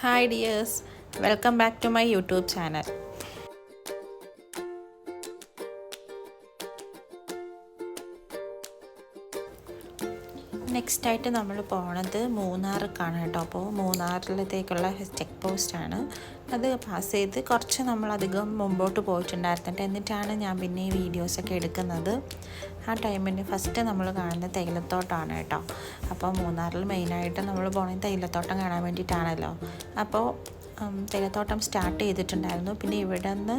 Hi dears, welcome back to my YouTube channel. Next ആയിട്ട് നമ്മൾ പോണത് മൂന്നാറിലേക്കാണ് കേട്ടോ. അപ്പോൾ മൂന്നാറിലത്തേക്കുള്ള ചെക്ക് പോസ്റ്റാണ്. അത് പാസ് ചെയ്ത് കുറച്ച് നമ്മളധികം മുമ്പോട്ട് പോയിട്ടുണ്ടായിരുന്നിട്ട് എന്നിട്ടാണ് ഞാൻ പിന്നെ ഈ വീഡിയോസൊക്കെ എടുക്കുന്നത്. ആ ടൈമിന് ഫസ്റ്റ് നമ്മൾ കാണുന്നത് തേയിലത്തോട്ടമാണ് കേട്ടോ. അപ്പോൾ മൂന്നാറിൽ മെയിനായിട്ട് നമ്മൾ പോകുന്നത് തേയിലത്തോട്ടം കാണാൻ വേണ്ടിയിട്ടാണല്ലോ. അപ്പോൾ തേയിലത്തോട്ടം സ്റ്റാർട്ട് ചെയ്തിട്ടുണ്ടായിരുന്നു. പിന്നെ ഇവിടെ നിന്ന്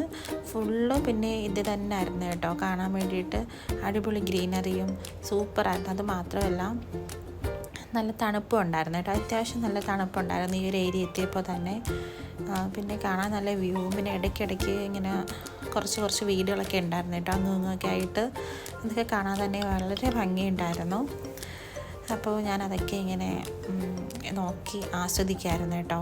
ഫുള്ള് പിന്നെ ഇത് തന്നെ ആയിരുന്നു കേട്ടോ കാണാൻ വേണ്ടിയിട്ട്. അടിപൊളി ഗ്രീനറിയും സൂപ്പറായിരുന്നു. അത് മാത്രമല്ല നല്ല തണുപ്പും ഉണ്ടായിരുന്നു കേട്ടോ. അത്യാവശ്യം നല്ല തണുപ്പുണ്ടായിരുന്നു ഈ ഒരു ഏരിയ എത്തിയപ്പോൾ തന്നെ. പിന്നെ കാണാൻ നല്ല വ്യൂ, പിന്നെ ഇടയ്ക്കിടയ്ക്ക് ഇങ്ങനെ കുറച്ച് വീടുകളൊക്കെ ഉണ്ടായിരുന്നു കേട്ടോ, അങ്ങൊക്കെ ആയിട്ട്. അതൊക്കെ കാണാൻ തന്നെ വളരെ ഭംഗിയുണ്ടായിരുന്നു. അപ്പോൾ ഞാനതൊക്കെ ഇങ്ങനെ നോക്കി ആസ്വദിക്കായിരുന്നു കേട്ടോ.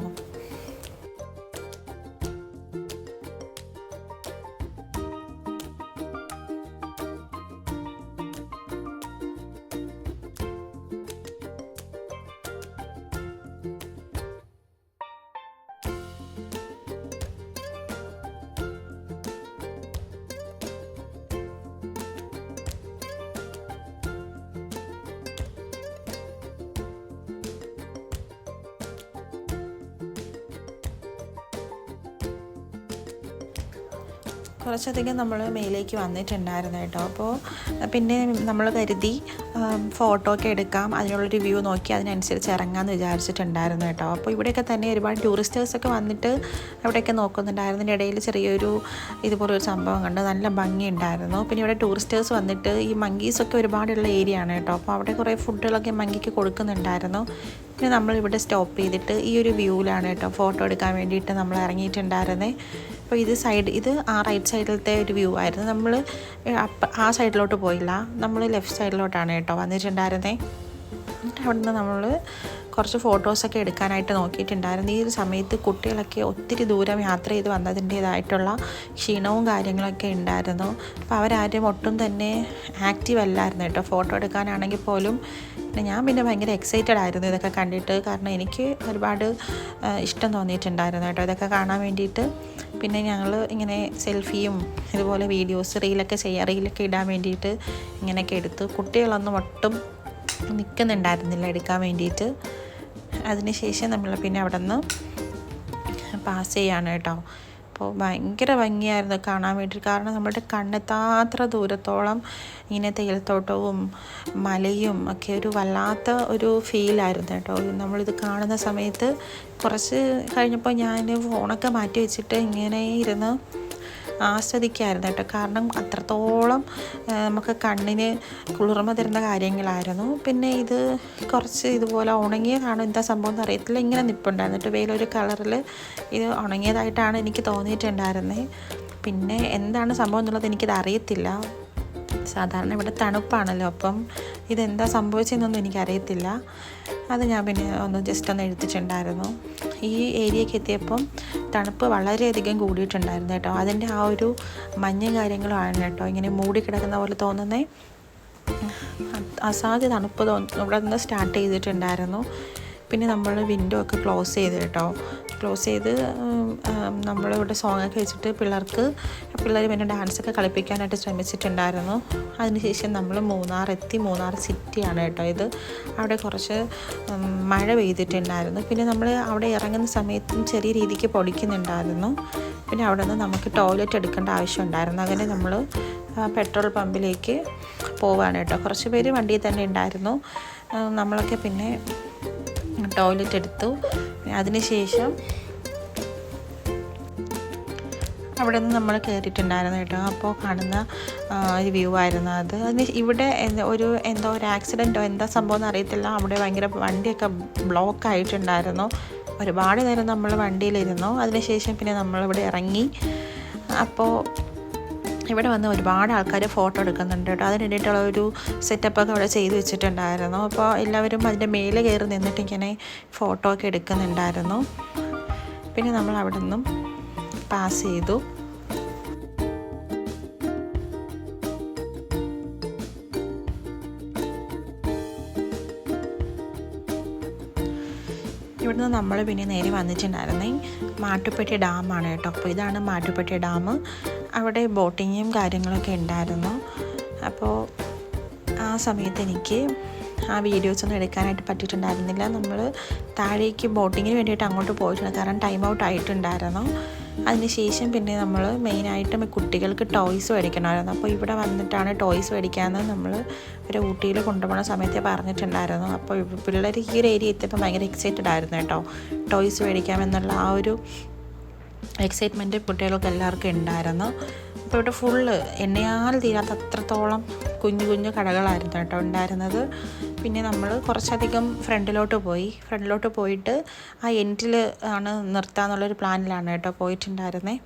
കുറച്ചധികം നമ്മൾ മേലേക്ക് വന്നിട്ടുണ്ടായിരുന്നു കേട്ടോ. അപ്പോൾ പിന്നെ നമ്മൾ കരുതി ഫോട്ടോ ഒക്കെ എടുക്കാം, അതിനുള്ളൊരു വ്യൂ നോക്കി അതിനനുസരിച്ച് ഇറങ്ങാമെന്ന് വിചാരിച്ചിട്ടുണ്ടായിരുന്നു കേട്ടോ. അപ്പോൾ ഇവിടെയൊക്കെ തന്നെ ഒരുപാട് ടൂറിസ്റ്റേഴ്സൊക്കെ വന്നിട്ട് അവിടെയൊക്കെ നോക്കുന്നുണ്ടായിരുന്നു. ഇതിൻ്റെ ഇടയിൽ ചെറിയൊരു ഇതുപോലൊരു സംഭവം കണ്ട് നല്ല ഭംഗിയുണ്ടായിരുന്നു. പിന്നെ ഇവിടെ ടൂറിസ്റ്റേഴ്സ് വന്നിട്ട് ഈ മങ്കീസൊക്കെ ഒരുപാടുള്ള ഏരിയ ആണ് കേട്ടോ. അപ്പോൾ അവിടെ കുറേ ഫുഡുകളൊക്കെ മങ്കിക്ക് കൊടുക്കുന്നുണ്ടായിരുന്നു. പിന്നെ നമ്മളിവിടെ സ്റ്റോപ്പ് ചെയ്തിട്ട് ഈ ഒരു വ്യൂവിലാണ് കേട്ടോ ഫോട്ടോ എടുക്കാൻ വേണ്ടിയിട്ട് നമ്മൾ ഇറങ്ങിയിട്ടുണ്ടായിരുന്നത്. അപ്പോൾ ഇത് ആ റൈറ്റ് സൈഡിലത്തെ ഒരു വ്യൂ ആയിരുന്നു. നമ്മൾ ആ സൈഡിലോട്ട് പോയില്ല, നമ്മൾ ലെഫ്റ്റ് സൈഡിലോട്ടാണ് കേട്ടോ വന്നിട്ടുണ്ടായിരുന്നത്. എന്നിട്ട് അവിടെ നിന്ന് നമ്മൾ കുറച്ച് ഫോട്ടോസൊക്കെ എടുക്കാനായിട്ട് നോക്കിയിട്ടുണ്ടായിരുന്നു. ഈ ഒരു സമയത്ത് കുട്ടികളൊക്കെ ഒത്തിരി ദൂരം യാത്ര ചെയ്ത് വന്നതിൻ്റേതായിട്ടുള്ള ക്ഷീണവും കാര്യങ്ങളൊക്കെ ഉണ്ടായിരുന്നു. അപ്പോൾ അവരാരും ഒട്ടും തന്നെ ആക്റ്റീവ് അല്ലായിരുന്നു കേട്ടോ ഫോട്ടോ എടുക്കാനാണെങ്കിൽ പോലും. ഞാൻ പിന്നെ ഭയങ്കര എക്സൈറ്റഡ് ആയിരുന്നു ഇതൊക്കെ കണ്ടിട്ട്, കാരണം എനിക്ക് ഒരുപാട് ഇഷ്ടം തോന്നിയിട്ടുണ്ടായിരുന്നു കേട്ടോ ഇതൊക്കെ കാണാൻ വേണ്ടിയിട്ട്. പിന്നെ ഞങ്ങൾ ഇങ്ങനെ സെൽഫിയും ഇതുപോലെ വീഡിയോസ് റീലൊക്കെ ഇടാൻ വേണ്ടിയിട്ട് ഇങ്ങനെയൊക്കെ എടുത്തു. കുട്ടികളൊന്നും ഒട്ടും നിൽക്കുന്നുണ്ടായിരുന്നില്ല എടുക്കാൻ വേണ്ടിയിട്ട്. അതിനുശേഷം നമ്മൾ പിന്നെ അവിടെ നിന്ന് പാസ് ചെയ്യാണ് കേട്ടോ. അപ്പോൾ ഭയങ്കര ഭംഗിയായിരുന്നു കാണാൻ വേണ്ടി, കാരണം നമ്മുടെ കണ്ണെത്താത്ര ദൂരത്തോളം ഇങ്ങനെ തേയിലത്തോട്ടവും മലയും ഒക്കെ ഒരു വല്ലാത്ത ഒരു ഫീലായിരുന്നു കേട്ടോ നമ്മളിത് കാണുന്ന സമയത്ത്. കുറച്ച് കഴിഞ്ഞപ്പോൾ ഞാൻ ഫോണൊക്കെ മാറ്റി വെച്ചിട്ട് ഇങ്ങനെ ഇരുന്ന് ആസ്വദിക്കായിരുന്നു കേട്ടോ, കാരണം അത്രത്തോളം നമുക്ക് കണ്ണിന് കുളിർമ തരുന്ന കാര്യങ്ങളായിരുന്നു. പിന്നെ ഇത് കുറച്ച് ഇതുപോലെ ഉണങ്ങിയതാണ്, എന്താ സംഭവം എന്ന് അറിയത്തില്ല, ഇങ്ങനെ നിൽപ്പുണ്ടായിരുന്നു കേട്ടോ വേലൊരു കളറിൽ. ഇത് ഉണങ്ങിയതായിട്ടാണ് എനിക്ക് തോന്നിയിട്ടുണ്ടായിരുന്നത്. പിന്നെ എന്താണ് സംഭവം എന്നുള്ളത് എനിക്കിത് അറിയത്തില്ല. സാധാരണ ഇവിടെ തണുപ്പാണല്ലോ, അപ്പം ഇതെന്താ സംഭവിച്ചതെന്നൊന്നും എനിക്കറിയത്തില്ല. അത് ഞാൻ പിന്നെ ജസ്റ്റ് ഒന്ന് എടുത്തിട്ടുണ്ടായിരുന്നു. ഈ ഏരിയയ്ക്ക് എത്തിയപ്പം തണുപ്പ് വളരെയധികം കൂടിയിട്ടുണ്ടായിരുന്നു കേട്ടോ. അതിൻ്റെ ആ ഒരു മഞ്ഞ കാര്യങ്ങളുമാണ് കേട്ടോ ഇങ്ങനെ മൂടിക്കിടക്കുന്ന പോലെ തോന്നുന്നത്. അസാധ്യ തണുപ്പ് ഇവിടെ നിന്ന് സ്റ്റാർട്ട് ചെയ്തിട്ടുണ്ടായിരുന്നു. പിന്നെ നമ്മൾ വിൻഡോ ഒക്കെ ക്ലോസ് ചെയ്ത് കേട്ടോ, ക്ലോസ് ചെയ്ത് നമ്മളിവിടെ സോങ്ങൊക്കെ വെച്ചിട്ട് പിള്ളേർ പിന്നെ ഡാൻസൊക്കെ കളിപ്പിക്കാനായിട്ട് ശ്രമിച്ചിട്ടുണ്ടായിരുന്നു. അതിനുശേഷം നമ്മൾ മൂന്നാർ സിറ്റിയാണ് കേട്ടോ ഇത്. അവിടെ കുറച്ച് മഴ പെയ്തിട്ടുണ്ടായിരുന്നു. പിന്നെ നമ്മൾ അവിടെ ഇറങ്ങുന്ന സമയത്തും ചെറിയ രീതിക്ക് പൊടിക്കുന്നുണ്ടായിരുന്നു. പിന്നെ അവിടെ നിന്ന് നമുക്ക് ടോയ്ലറ്റ് എടുക്കേണ്ട ആവശ്യമുണ്ടായിരുന്നു. അങ്ങനെ നമ്മൾ പെട്രോൾ പമ്പിലേക്ക് പോവാണ് കേട്ടോ. കുറച്ച് പേര് വണ്ടിയിൽ തന്നെ ഉണ്ടായിരുന്നു. നമ്മളൊക്കെ പിന്നെ ടോയ്ലറ്റ് എടുത്തു. അതിനുശേഷം അവിടെ നിന്ന് നമ്മൾ കയറിയിട്ടുണ്ടായിരുന്നു കേട്ടോ. അപ്പോൾ കാണുന്ന ഒരു വ്യൂ ആയിരുന്നു അത്. ഇവിടെ എന്തോ ഒരു ആക്സിഡൻറ്റോ എന്താ സംഭവം എന്ന് അറിയത്തില്ല, അവിടെ ഭയങ്കര വണ്ടിയൊക്കെ ബ്ലോക്ക് ആയിട്ടുണ്ടായിരുന്നു. ഒരുപാട് നേരം നമ്മൾ വണ്ടിയിലിരുന്നു. അതിനുശേഷം പിന്നെ നമ്മളിവിടെ ഇറങ്ങി. അപ്പോൾ ഇവിടെ വന്ന് ഒരുപാട് ആൾക്കാർ ഫോട്ടോ എടുക്കുന്നുണ്ട് കേട്ടോ. അതിന് വേണ്ടിയിട്ടുള്ള ഒരു സെറ്റപ്പൊക്കെ അവിടെ ചെയ്ത് വെച്ചിട്ടുണ്ടായിരുന്നു. അപ്പോൾ എല്ലാവരും അതിൻ്റെ മേലെ കയറി നിന്നിട്ട് ഇങ്ങനെ ഫോട്ടോ ഒക്കെ എടുക്കുന്നുണ്ടായിരുന്നു. പിന്നെ നമ്മൾ അവിടെ നിന്നും പാസ് ചെയ്തു. ഇവിടെ അവിടുന്ന് നമ്മൾ പിന്നെ നേരെ വന്നിട്ടുണ്ടായിരുന്നേ മാട്ടുപ്പെട്ടി ഡാമാണ് കേട്ടോ. അപ്പോൾ ഇതാണ് മാട്ടുപ്പെട്ടി ഡാം. അവിടെ ബോട്ടിങ്ങും കാര്യങ്ങളൊക്കെ ഉണ്ടായിരുന്നു. അപ്പോൾ ആ സമയത്ത് എനിക്ക് ആ വീഡിയോസൊന്നും എടുക്കാനായിട്ട് പറ്റിയിട്ടുണ്ടായിരുന്നില്ല. നമ്മൾ താഴേക്ക് ബോട്ടിങ്ങിന് വേണ്ടിയിട്ട് അങ്ങോട്ട് പോയിട്ടുണ്ട്, കാരണം ടൈം ഔട്ട് ആയിട്ടുണ്ടായിരുന്നു. അതിനുശേഷം പിന്നെ നമ്മൾ മെയിനായിട്ടും കുട്ടികൾക്ക് ടോയ്സ് മേടിക്കണമായിരുന്നു. അപ്പോൾ ഇവിടെ വന്നിട്ടാണ് ടോയ്സ് മേടിക്കാമെന്ന് നമ്മൾ ഒരു ഊട്ടിയിൽ കൊണ്ടുപോകുന്ന സമയത്ത് പറഞ്ഞിട്ടുണ്ടായിരുന്നു. അപ്പോൾ പിള്ളേർ ഈ ഒരു ഏരിയ എത്തിയപ്പോൾ ഭയങ്കര എക്സൈറ്റഡ് ആയിരുന്നു കേട്ടോ. ടോയ്സ് മേടിക്കാമെന്നുള്ള ആ ഒരു എക്സൈറ്റ്മെൻറ്റ് കുട്ടികൾക്ക് എല്ലാവർക്കും ഉണ്ടായിരുന്നു. അപ്പോൾ ഇവിടെ ഫുള്ള് എണ്ണയാൽ തീരാത്ത അത്രത്തോളം കുഞ്ഞു കുഞ്ഞു കടകളായിരുന്നു കേട്ടോ ഉണ്ടായിരുന്നത്. പിന്നെ നമ്മൾ കുറച്ചധികം ഫ്രണ്ടിലോട്ട് പോയിട്ട് ആ എൻഡിൽ ആണ് നിർത്താമെന്നുള്ളൊരു പ്ലാനിലാണ് കേട്ടോ പോയിട്ടുണ്ടായിരുന്നത്.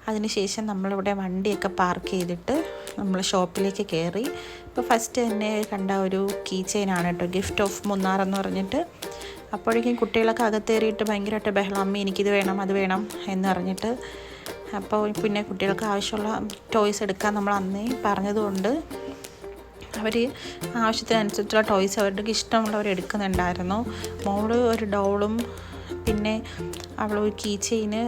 അതിനുശേഷം നമ്മളിവിടെ വണ്ടിയൊക്കെ പാർക്ക് ചെയ്തിട്ട് നമ്മൾ ഷോപ്പിലേക്ക് കയറി. ഇപ്പോൾ ഫസ്റ്റ് തന്നെ കണ്ട ഒരു കീ ചെയിനാണ് കേട്ടോ, ഗിഫ്റ്റ് ഓഫ് മുന്നാർ എന്ന് പറഞ്ഞിട്ട്. അപ്പോഴേക്കും കുട്ടികളൊക്കെ അകത്തേറിയിട്ട് ഭയങ്കരമായിട്ട് ബഹളം, അമ്മ എനിക്കിത് വേണം അത് വേണം എന്ന് പറഞ്ഞിട്ട്. അപ്പോൾ പിന്നെ കുട്ടികൾക്ക് ആവശ്യമുള്ള ടോയ്സ് എടുക്കാൻ നമ്മൾ അന്നേ പറഞ്ഞതുകൊണ്ട് അവർ ആവശ്യത്തിനനുസരിച്ചുള്ള ടോയ്സ് അവർക്ക് ഇഷ്ടമുള്ളവർ എടുക്കുന്നുണ്ടായിരുന്നു. മോള് ഒരു ഡോളും, പിന്നെ അവൾ ഒരു കീ ചെയിന്,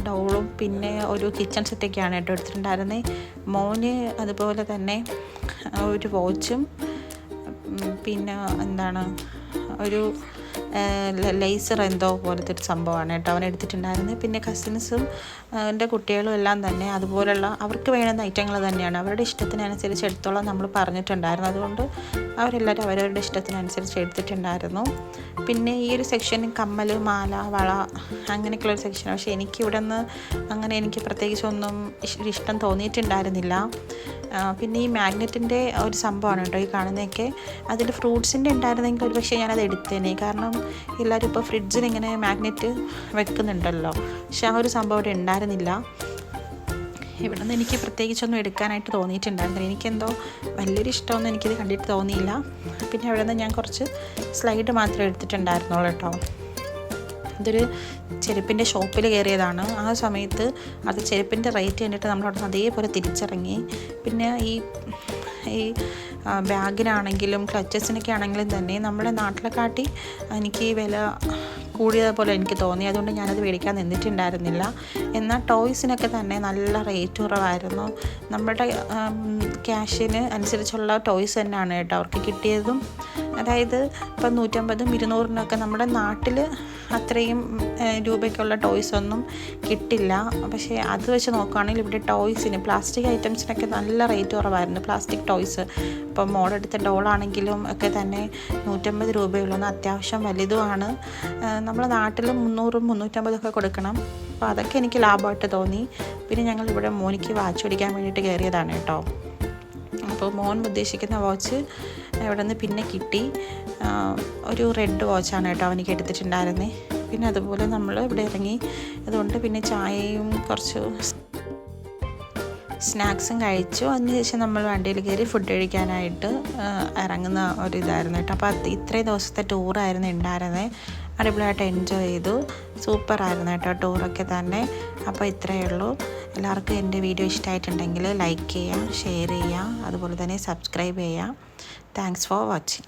ഡോളും, പിന്നെ ഒരു കിച്ചൺ സെറ്റൊക്കെയാണ് കേട്ടോ എടുത്തിട്ടുണ്ടായിരുന്നത്. മോന് അതുപോലെ തന്നെ ഒരു വാച്ചും, പിന്നെ എന്താണ് ഒരു ലേസർ എന്തോ പോലത്തെ ഒരു സംഭവമാണ് കേട്ടോ അവൻ എടുത്തിട്ടുണ്ടായിരുന്നത്. പിന്നെ കസിൻസും എൻ്റെ കുട്ടികളും എല്ലാം തന്നെ അതുപോലുള്ള അവർക്ക് വേണ്ടുന്ന ഐറ്റങ്ങൾ തന്നെയാണ്, അവരുടെ ഇഷ്ടത്തിനനുസരിച്ച് എടുത്തോളം നമ്മൾ പറഞ്ഞിട്ടുണ്ടായിരുന്നു. അതുകൊണ്ട് അവരെല്ലാവരും അവരവരുടെ ഇഷ്ടത്തിനനുസരിച്ച് എടുത്തിട്ടുണ്ടായിരുന്നു. പിന്നെ ഈ ഒരു സെക്ഷൻ കമ്മൽ, മാല, വള അങ്ങനെയൊക്കെയുള്ളൊരു സെക്ഷൻ. പക്ഷേ എനിക്കിവിടെ നിന്ന് അങ്ങനെ എനിക്ക് പ്രത്യേകിച്ചൊന്നും ഇഷ്ടം തോന്നിയിട്ടുണ്ടായിരുന്നില്ല. പിന്നെ ഈ മാഗ്നറ്റിൻ്റെ ഒരു സംഭവമാണ് കേട്ടോ ഈ കാണുന്നതൊക്കെ. അതിൽ ഫ്രൂട്ട്സിൻ്റെ ഉണ്ടായിരുന്നെങ്കിൽ ഒരു പക്ഷേ ഞാനത് എടുത്തേനെ, കാരണം എല്ലാവരും ഇപ്പോൾ ഫ്രിഡ്ജിലിങ്ങനെ മാഗ്നറ്റ് വെക്കുന്നുണ്ടല്ലോ. പക്ഷെ ആ ഒരു സംഭവം അവിടെ ഉണ്ടായിരുന്നില്ല. ഇവിടെ നിന്ന് എനിക്ക് പ്രത്യേകിച്ചൊന്നും എടുക്കാനായിട്ട് തോന്നിയിട്ടുണ്ടായിരുന്നില്ല. എനിക്കെന്തോ വലിയൊരു ഇഷ്ടമൊന്നും എനിക്കിത് കണ്ടിട്ട് തോന്നിയില്ല. പിന്നെ അവിടെ നിന്ന് ഞാൻ കുറച്ച് സ്ലൈഡ് മാത്രമേ എടുത്തിട്ടുണ്ടായിരുന്നുള്ളൂ കേട്ടോ. ഇതൊരു ചെരുപ്പിൻ്റെ ഷോപ്പിൽ കയറിയതാണ്. ആ സമയത്ത് അത് ചെരുപ്പിൻ്റെ റേറ്റ് കണ്ടിട്ട് നമ്മൾ അവിടെ നിന്ന് അതേപോലെ തിരിച്ചിറങ്ങി. പിന്നെ ഈ ബാഗിനാണെങ്കിലും ക്ലച്ചസിനൊക്കെ ആണെങ്കിലും തന്നെ നമ്മുടെ നാട്ടിലെക്കാട്ടി എനിക്ക് വില കൂടിയതുപോലെ എനിക്ക് തോന്നി. അതുകൊണ്ട് ഞാനത് മേടിക്കാൻ നിന്നിട്ടുണ്ടായിരുന്നില്ല. എന്നാൽ ടോയ്സിനൊക്കെ തന്നെ നല്ല റേറ്റ് കുറവായിരുന്നു. നമ്മുടെ ക്യാഷിന് അനുസരിച്ചുള്ള ടോയ്സ് തന്നെയാണ് കേട്ടോ അവർക്ക് കിട്ടിയതും. അതായത് ഇപ്പം 150-ഉം 200-നൊക്കെ നമ്മുടെ നാട്ടിൽ അത്രയും രൂപയ്ക്കുള്ള ടോയ്സ് ഒന്നും കിട്ടില്ല. പക്ഷേ അത് വെച്ച് നോക്കുകയാണെങ്കിൽ ഇവിടെ ടോയ്സിന്, പ്ലാസ്റ്റിക് ഐറ്റംസിനൊക്കെ നല്ല റേറ്റ് കുറവായിരുന്നു. പ്ലാസ്റ്റിക് ടോയ്സ് ഇപ്പം മോളെടുത്ത ഡോളാണെങ്കിലും ഒക്കെ തന്നെ 150 രൂപയുള്ളൂ. അത്യാവശ്യം വലുതുമാണ്. നമ്മുടെ നാട്ടിൽ 300-ഉം 350-ഒക്കെ കൊടുക്കണം. അപ്പോൾ അതൊക്കെ എനിക്ക് ലാഭമായിട്ട് തോന്നി. പിന്നെ ഞങ്ങളിവിടെ മോനിക്ക് വാച്ച് പിടിക്കാൻ വേണ്ടിയിട്ട് കയറിയതാണ് കേട്ടോ. അപ്പോൾ മോൻ ഉദ്ദേശിക്കുന്ന വാച്ച് ഇവിടെ നിന്ന് പിന്നെ കിട്ടി. ഒരു റെഡ് വാച്ചാണ് കേട്ടോ അവനിക്ക് എടുത്തിട്ടുണ്ടായിരുന്നത്. പിന്നെ അതുപോലെ നമ്മൾ ഇവിടെ ഇറങ്ങി. അതുകൊണ്ട് പിന്നെ ചായയും കുറച്ച് സ്നാക്സും കഴിച്ചു. അതിനുശേഷം നമ്മൾ വണ്ടിയിൽ കയറി ഫുഡ് കഴിക്കാനായിട്ട് ഇറങ്ങുന്ന ഒരു ഇതായിരുന്നു കേട്ടോ. അപ്പോൾ ഇത്രയും ദിവസത്തെ ടൂറായിരുന്നു ഉണ്ടായിരുന്നത്. അടിപൊളിയായിട്ട് എൻജോയ് ചെയ്തു. സൂപ്പറായിരുന്നു കേട്ടോ ടൂറൊക്കെ തന്നെ. അപ്പോൾ ഇത്രയേ ഉള്ളൂ. എല്ലാവർക്കും എൻ്റെ വീഡിയോ ഇഷ്ടമായിട്ടുണ്ടെങ്കിൽ ലൈക്ക് ചെയ്യുക, ഷെയർ ചെയ്യുക, അതുപോലെ തന്നെ സബ്സ്ക്രൈബ് ചെയ്യുക. Thanks for watching.